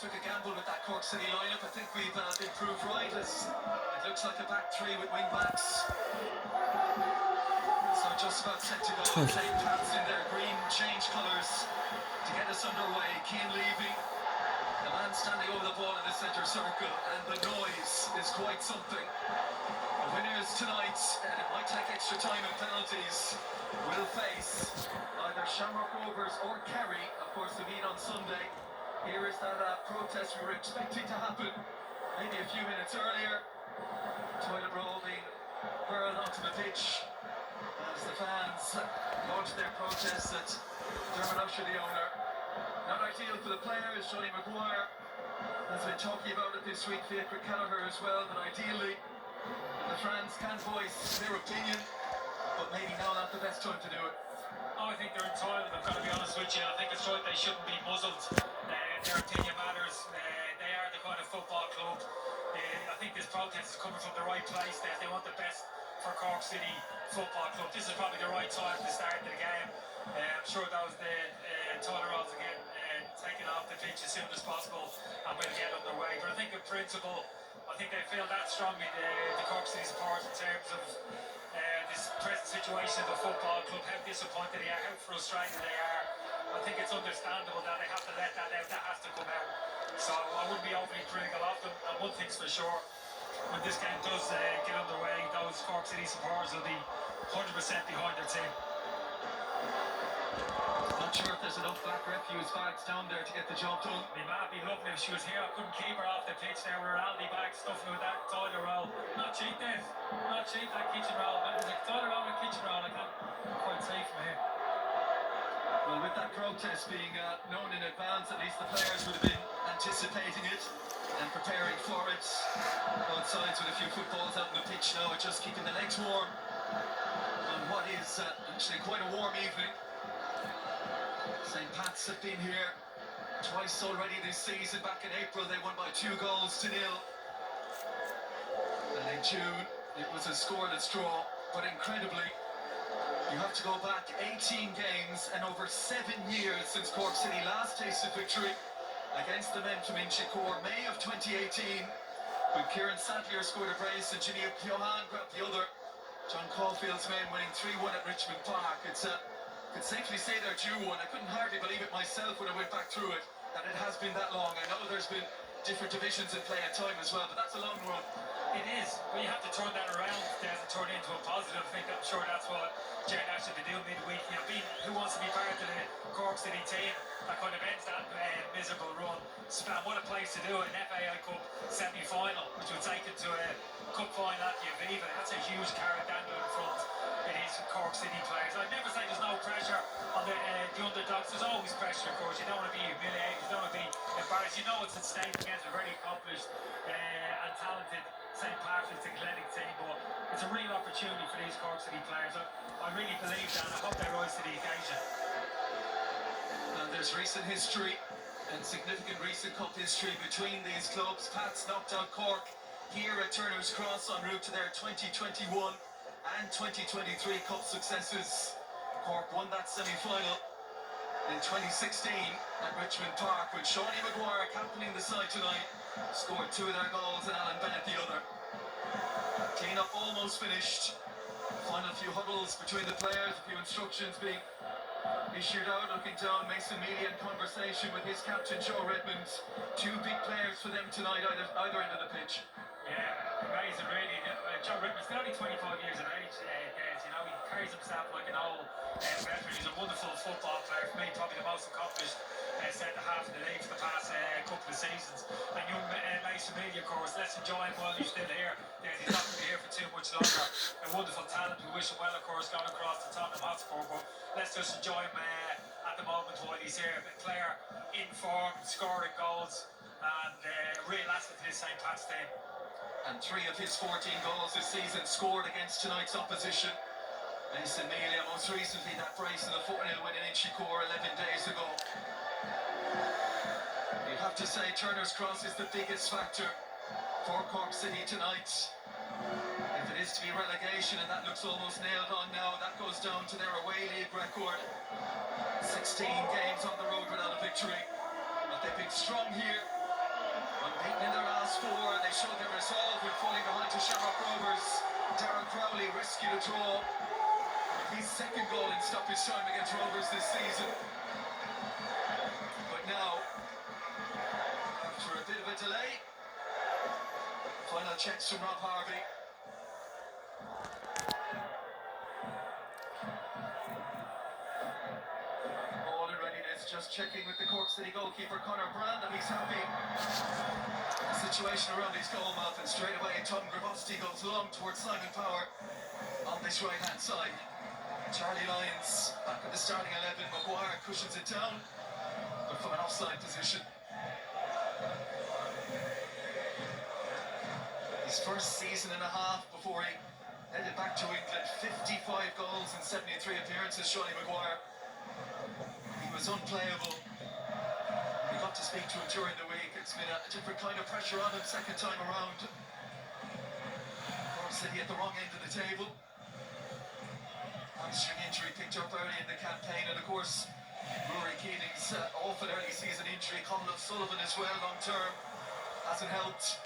took a gamble with that Cork City lineup. I think we've been proved right, as it looks like a back three with wing backs. So just about set to go. St. Pat's in their green change colours to get us underway. Keane Levy, the man standing over the ball in the centre circle, and the noise is quite something. The winners tonight, and it might take extra time and penalties, will face either Shamrock Rovers or Kerry. Of course, we meet on Sunday. Here is that protest we were expecting to happen maybe a few minutes earlier. Toilet roll being hurled onto the pitch as the fans launched their protests at Dermot Usher, the owner. Not ideal for the players. Johnny Maguire has been talking about it this week, Fiacre Callagher as well, that ideally the fans can voice their opinion, but maybe now not the best time to do it. I think they're entitled, I've got to be honest with you. I think it's right, they shouldn't be muzzled. Their opinion matters. They are the kind of football club. I think this protest is coming from the right place. They want the best for Cork City Football Club. This is probably the right time to start the game. I'm sure that was the toilet rolls again, taken off the pitch as soon as possible and we'll get underway. But I think in principle, I think they feel that strongly, the Cork City supporters, in terms of this present situation of the football club, how disappointed they are, how frustrated they are. I think it's understandable that they have to let that out, that has to come out. So I wouldn't be overly critical of them, and one thing's for sure, when this game does get underway, those Cork City supporters will be 100% behind their team. Not sure if there's enough black refuse bags down there to get the job done. My mum would be lovely if she was here. I couldn't keep her off the pitch there with her Aldi bag stuffing with that toilet roll. Not cheap, Dave. Not cheap, that kitchen roll. But it's a toilet roll and kitchen roll. I can't quite safe from here. Well, with that protest being known in advance, at least the players would have been anticipating it and preparing for it. Both sides with a few footballs out on the pitch now, just keeping the legs warm on what is actually quite a warm evening. St. Pat's have been here twice already this season. Back in April they won by 2-0. And in June it was a scoreless draw, but incredibly you have to go back 18 games and over 7 years since Cork City last tasted victory against the men from Inchicore, May of 2018, when Kieran Sadlier scored a brace and Ginny Johan grabbed the other. John Caulfield's men winning 3-1 at Richmond Park. It's could safely say they're due one. I couldn't hardly believe it myself when I went back through it, that it has been that long. I know there's been different divisions in play at time as well, but that's a long run. It is, but you have to turn that around to turn it into a positive. I think, I'm sure that's what Jane Ashley will do midweek. You know, who wants to be part of the Cork City team that kind of ends that miserable run. So what a place to do it, an FAI Cup Semi Final, which would take it to a cup final at the Aviva. That's a huge carrot dangling in front. It is Cork City players. I'd never say there's no pressure on the underdogs. There's always pressure, of course. You don't want to be humiliated, you don't want to be embarrassed. You know it's at stake against a very accomplished and talented St. Patrick's athletic team, but it's a real opportunity for these Cork City players. I really believe that, and I hope they rise to the occasion. And there's recent history and significant recent cup history between these clubs. Pats knocked out Cork here at Turner's Cross en route to their 2021 and 2023 cup successes. Cork won that semi-final in 2016 at Richmond Park, with Shawnee Maguire captaining the side tonight. Scored 2 of their goals and Alan Bennett the other. Clean-up almost finished. Final few huddles between the players, a few instructions being issued out. Looking down, Mason Mealy in conversation with his captain Joe Redmond. 2 big players for them tonight, either end of the pitch. Yeah, amazing really. Joe Redmond's only 25 years of age, you know, he carries himself like an old veteran. He's a wonderful football player. For me, probably the most accomplished centre-half in the league for the past couple of seasons. And young Mason Mealy, of course, let's enjoy him while he's still here. He's not going to be here for too much longer. A wonderful talent. We wish him well, of course, going across to Tottenham Hotspur, but let's just enjoy him at the moment while he's here. A player in form, scoring goals, and a real asset to this St. Pat's team. And 3 of his 14 goals this season scored against tonight's opposition. Mason Mealy, most recently that brace in the 4-0 win in Inchicore 11 days ago. You'd have to say Turner's Cross is the biggest factor for Cork City tonight. If it is to be relegation, and that looks almost nailed on now, that goes down to their away league record. 16 games on the road without a victory. But they've been strong here. showed their resolve with falling behind to Shamrock Rovers. Darren Crowley rescued a draw. His second goal in stoppage time against Rovers this season. But now, after a bit of a delay, final checks from Rob Harvey. All in readiness, just checking with the Cork City goalkeeper Conor Brand, and he's happy. The situation around his goal mouth, and straight away Tom Gravosti goes long towards Simon Power on this right hand side. Charlie Lyons back at the starting 11. Maguire cushions it down, but from an offside position. His first season and a half before he headed back to England. 55 goals and 73 appearances, Seanie Maguire. He was unplayable. We got to speak to him during the week. It's been a different kind of pressure on him second time around. Cork City at the wrong end of the table. Hamstring injury picked up early in the campaign, and of course Rory Keating's awful early season injury. Conor Sullivan as well, long term, hasn't helped.